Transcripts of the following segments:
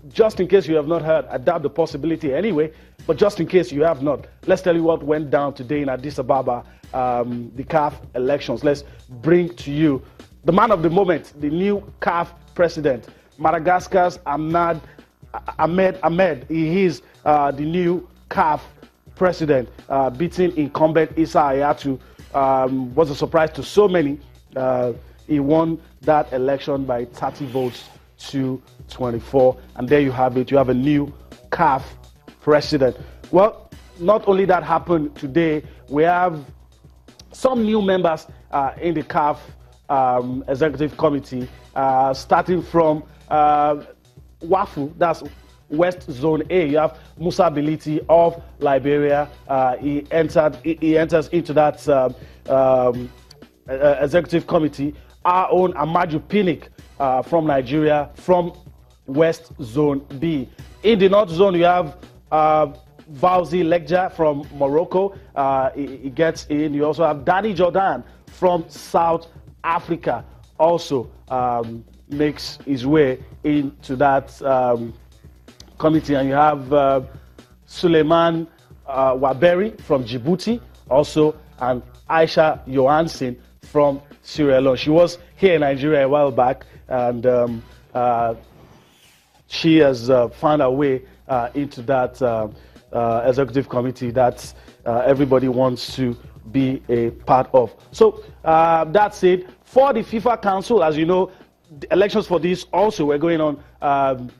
just in case you have not heard, I doubt the possibility anyway, but just in case you have not, let's tell you what went down today in Addis Ababa, the CAF elections. Let's bring to you the man of the moment, the new CAF president, Madagascar's Ahmed. He is the new CAF president, beating incumbent Issa Hayatou. Was a surprise to so many. He won that election by 30 votes to 24. And there you have it. You have a new CAF president. Well, not only that happened today, we have some new members in the CAF executive committee, starting from WAFU, that's West Zone A. You have Musa Biliti of Liberia. He enters into that executive committee. Our own Amaju Pinnick from Nigeria, from West Zone B. In the North Zone, you have Vauzi Legja from Morocco. He gets in. You also have Danny Jordan from South Africa. Also makes his way into that committee. And you have Suleiman Waberi from Djibouti, also, and Aisha Johansen from Sierra Leone. She was here in Nigeria a while back, and she has found her way into that executive committee that everybody wants to be a part of. So that's it. For the FIFA Council, as you know, the elections for this also were going on.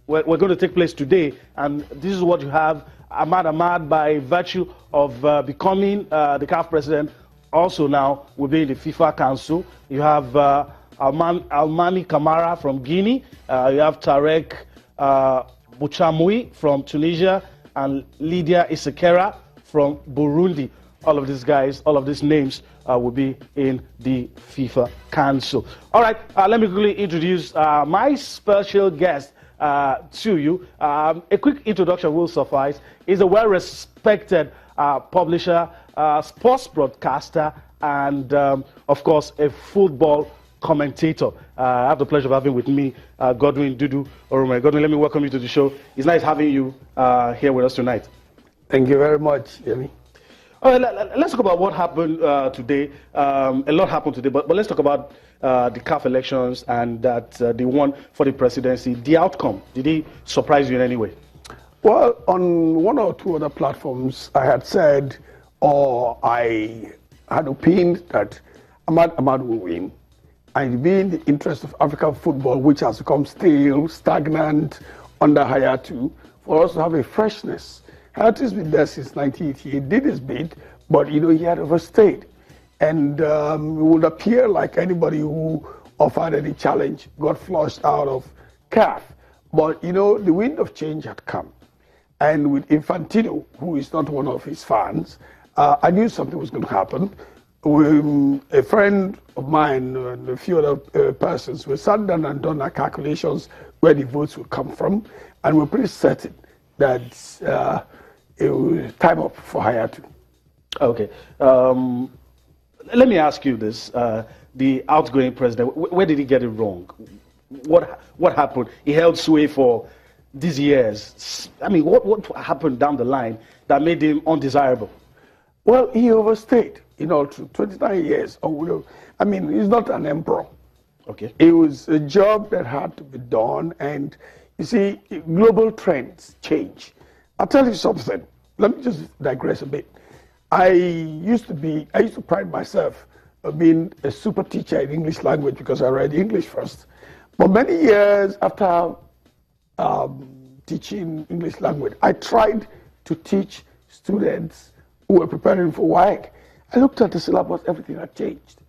We're going to take place today, and this is what you have. Ahmad, by virtue of becoming the CAF president, also now will be in the FIFA Council. You have Almani Kamara from Guinea. You have Tarek Bouchamui from Tunisia, and Lydia Isekera from Burundi. All of these guys, all of these names will be in the FIFA Council. All right, let me quickly introduce my special guest to you. A quick introduction will suffice. He's a well-respected publisher, sports broadcaster, and of course a football commentator. I have the pleasure of having with me Godwin Dudu-Orumen. Godwin, let me welcome you to the show. It's nice having you here with us tonight. Thank you very much, Yemi. All right, let's talk about what happened today. A lot happened today, but let's talk about the CAF elections and that they won for the presidency. The outcome, did it surprise you in any way? Well, on one or two other platforms, I had said, or I had opined that Ahmad will win. And being the interest of African football, which has become stale, stagnant under Hayatou, for us to have a freshness. Hayatou's been there since 1988. He did his bit, but you know he had overstayed, and it would appear like anybody who offered any challenge got flushed out of CAF. But you know the wind of change had come, and with Infantino, who is not one of his fans, I knew something was going to happen. A friend of mine and a few other persons, we sat down and done our calculations where the votes would come from, and we're pretty certain that it was time up for Hayatou. Okay. Let me ask you this. The outgoing president, where did he get it wrong? What happened? He held sway for these years. I mean, what happened down the line that made him undesirable? Well, he overstayed, you know, 29 years. I mean, he's not an emperor. Okay. It was a job that had to be done, and you see, global trends change. I'll tell you something. Let me just digress a bit. I used to pride myself of being a super teacher in English language because I read English first. But many years after teaching English language, I tried to teach students who were preparing for WAEC. I looked at the syllabus, everything had changed.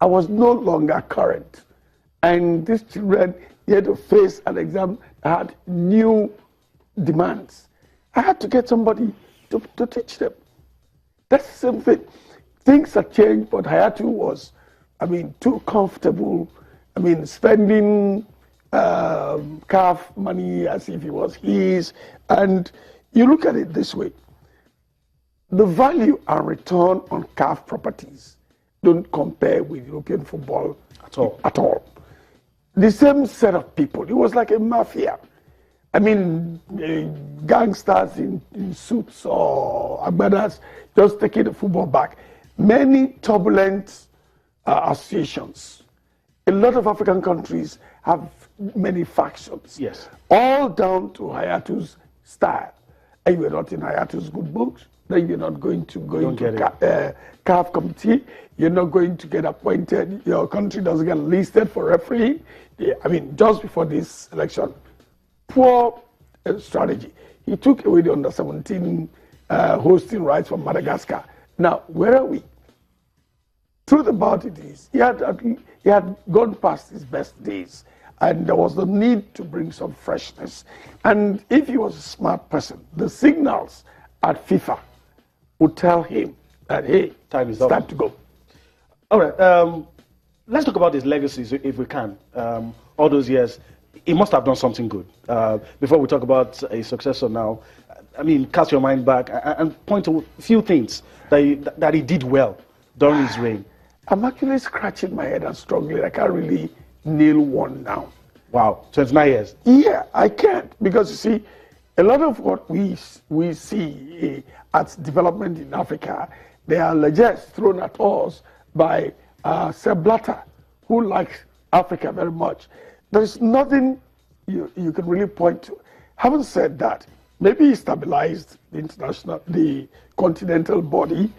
I was no longer current. And these children had to face an exam that had new demands. I had to get somebody to teach them. That's the same thing. Things have changed, but Hayatou was, I mean, too comfortable. I mean, spending CAF money as if it was his. And you look at it this way. The value and return on CAF properties don't compare with European football at all. The same set of people. It was like a mafia. I mean, gangsters in suits or agbadas just taking the football back. Many turbulent associations. A lot of African countries have many factions. Yes. All down to Hayatu's style. And you're not in Hayatu's good books, then you're not going to go into CAF committee. You're not going to get appointed. Your country doesn't get listed for referee. I mean, just before this election, poor strategy. He took away the under-17 hosting rights from Madagascar. Now, where are we? Truth about it is, he had gone past his best days, and there was the need to bring some freshness. And if he was a smart person, the signals at FIFA would tell him that, hey, time is time to go. All right, let's talk about his legacies if we can. All those years, he must have done something good. Before we talk about a successor now, I mean, cast your mind back and point to a few things that he did well during his reign. I'm actually scratching my head and struggling. I can't really nail one now. Wow, 29 years. Yeah, I can't, because you see, a lot of what we see as development in Africa, they are legends thrown at us by Sepp Blatter, who likes Africa very much. There is nothing you can really point to. Having said that, maybe he stabilized the continental body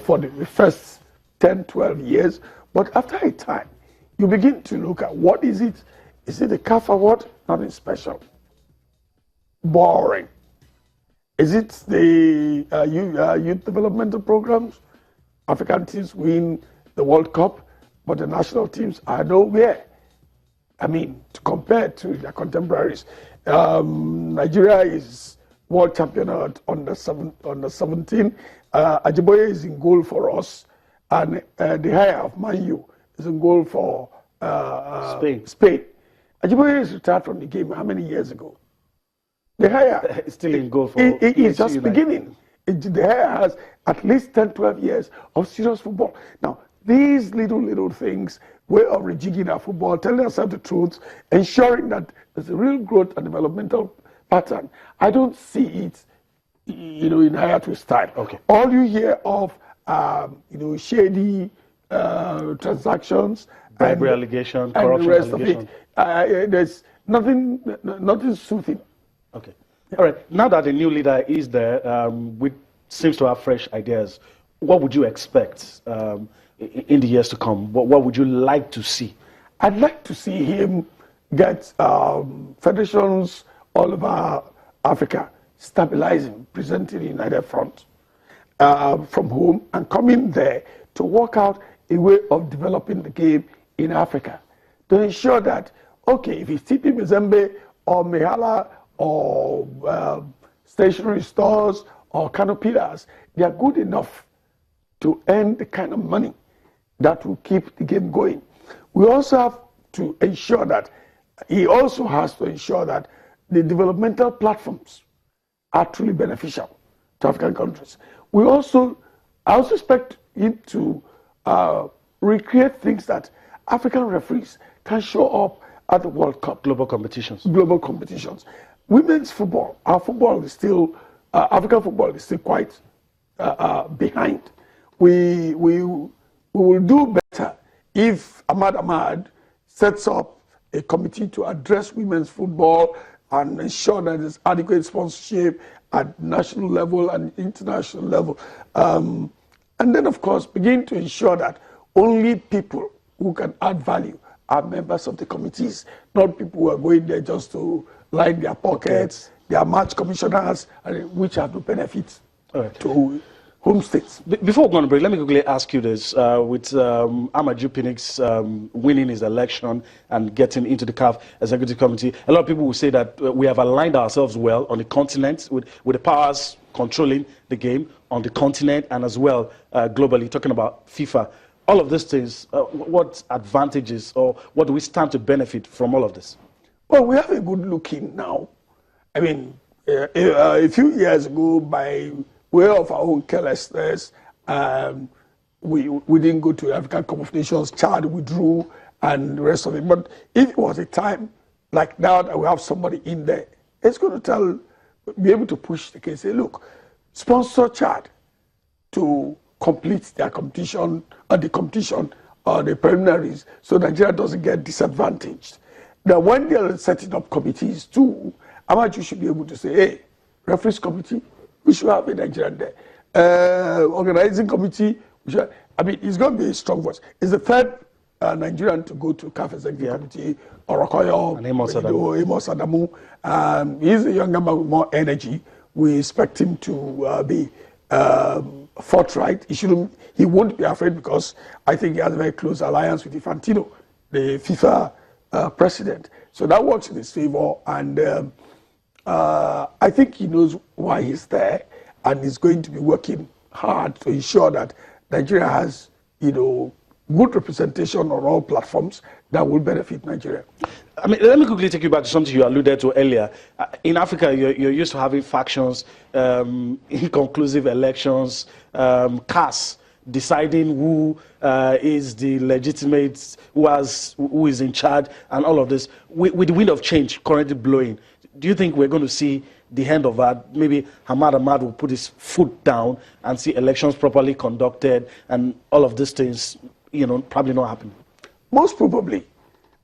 for the first 10, 12 years, but after a time, you begin to look at what is it? Is it a CAF award? Nothing special. Boring. Is it the youth developmental programs? African teams win the World Cup, but the national teams are nowhere. I mean, to compare to their contemporaries, Nigeria is world champion at under 17. Ajiboye is in goal for us, and the higher of Man U is in goal for Spain. Ajiboye is retired from the game how many years ago? The higher is still in goal for it's just beginning. The higher has at least 10, 12 years of serious football. Now, these little things, way of rejigging our football, telling ourselves the truth, ensuring that there's a real growth and developmental pattern. I don't see it, in Hayatu style. Okay. All you hear of, shady transactions, bribery allegation, and corruption the rest allegation. of it. There's nothing soothing. Okay. All right. Now that the new leader is there, which seems to have fresh ideas, what would you expect in the years to come? What would you like to see? I'd like to see him get federations all over Africa stabilizing, presenting a united front from home, and coming there to work out a way of developing the game in Africa to ensure that, okay, if it's TP Mazembe or Mehala or stationery stores or canopilas, they are good enough to earn the kind of money that will keep the game going. We also have to ensure that, he also has to ensure that the developmental platforms are truly beneficial to African countries. I also expect him to recreate things that African referees can show up at the World Cup. Global competitions. Global competitions. Women's football, our football is still, African football is still quite behind. We will do better if Ahmad sets up a committee to address women's football and ensure that there's adequate sponsorship at national level and international level. And then, of course, begin to ensure that only people who can add value are members of the committees, not people who are going there just to line their pockets. They are match commissioners, which have no benefits to home states. Before we go on break, let me quickly ask you this. With Amaju Pinnick's winning his election and getting into the CAF Executive Committee, a lot of people will say that we have aligned ourselves well on the continent with the powers controlling the game on the continent and as well globally, talking about FIFA. All of these things, what advantages or what do we stand to benefit from all of this? Well, we have a good looking now. I mean, a few years ago, by way of our own carelessness, we didn't go to African Cup of Nations, Chad withdrew, and the rest of it. But if it was a time like now that we have somebody in there it's going to be able to push the case. Say, look, sponsor Chad to complete their competition, the preliminaries, so Nigeria doesn't get disadvantaged. Now, when they're setting up committees too, Amaju should be able to say, hey, referees committee, we should have a Nigerian there. Organizing committee, it's going to be a strong voice. It's the third Nigerian to go to CAF Executive Committee, Orokoyo, Amos Adamu. He's a younger man with more energy. We expect him to be forthright. He won't be afraid because I think he has a very close alliance with Infantino, the FIFA president. So that works in his favor, and I think he knows why he's there, and he's going to be working hard to ensure that Nigeria has, good representation on all platforms that will benefit Nigeria. Let me quickly take you back to something you alluded to earlier. In Africa, you're used to having factions, inconclusive elections, CAS deciding who is the legitimate, who is in charge, and all of this. With the wind of change currently blowing, do you think we're going to see the end of that? Maybe Hamad Ahmad will put his foot down and see elections properly conducted, and all of these things, probably not happen. Most probably,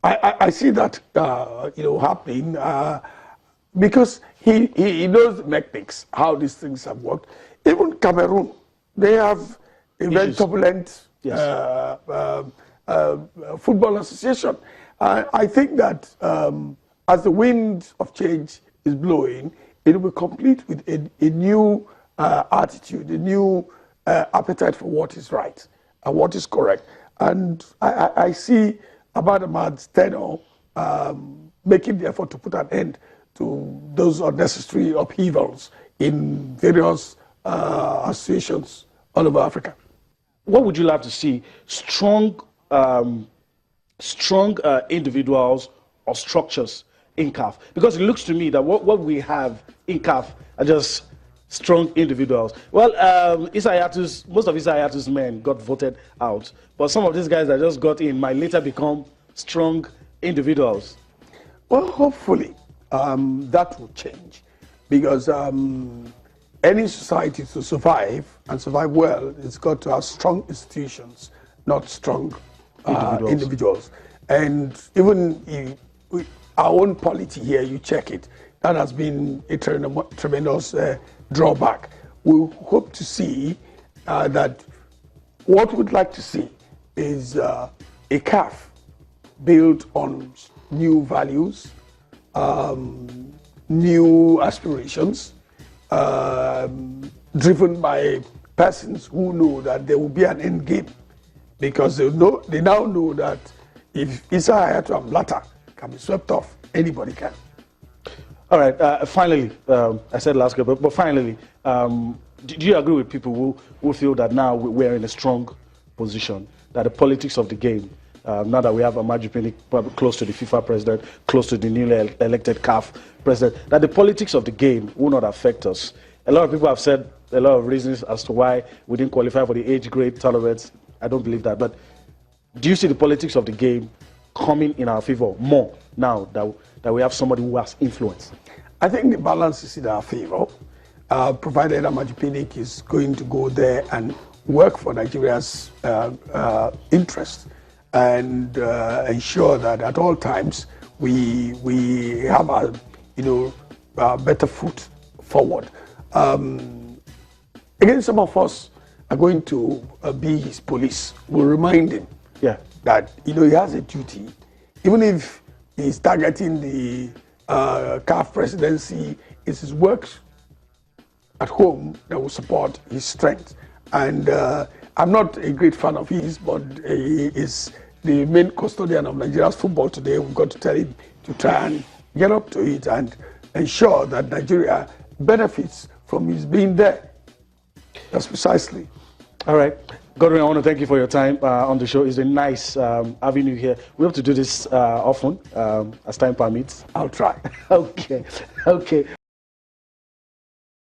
I see that happening because he knows the mechanics, how these things have worked. Even Cameroon, they have a very turbulent football association. I think that as the wind of change is blowing, it will be complete with a new attitude, a new appetite for what is right and what is correct. And I see Hamad Ahmad's tenure making the effort to put an end to those unnecessary upheavals in various associations all over Africa. What would you like to see? Strong individuals or structures in CAF? Because it looks to me that what we have in CAF are just strong individuals. Well, most of Issa Hayatu's men got voted out, but some of these guys that just got in might later become strong individuals. Well, hopefully that will change, because any society to survive and survive well, it's got to have strong institutions, not strong individuals. And even our own polity here, you check it, that has been a tremendous drawback. We hope to see that what we'd like to see is a CAF built on new values, new aspirations, driven by persons who know that there will be an end game, because they now know that if Issa Hayatu and Blatter can be swept off, anybody can. All right. Finally, I said last year, but finally, do you agree with people who feel that now we're in a strong position, that the politics of the game, now that we have Amaju Pinnick probably close to the FIFA president, close to the newly elected CAF president, that the politics of the game will not affect us? A lot of people have said a lot of reasons as to why we didn't qualify for the age grade tournaments. I don't believe that. But do you see the politics of the game coming in our favor more now that we have somebody who has influence? I think the balance is in our favor, provided Amaju Pinnick is going to go there and work for Nigeria's interest, and ensure that at all times we have a better foot forward. Again, some of us are going to be his police. We'll remind him that he has a duty, even if he's targeting the CAF presidency. It's his work at home that will support his strength. And I'm not a great fan of his, but he is the main custodian of Nigeria's football today. We've got to tell him to try and get up to it and ensure that Nigeria benefits from his being there. That's precisely. All right. Godwin, I want to thank you for your time on the show. It's been nice having you here. We hope to do this often as time permits. I'll try. Okay.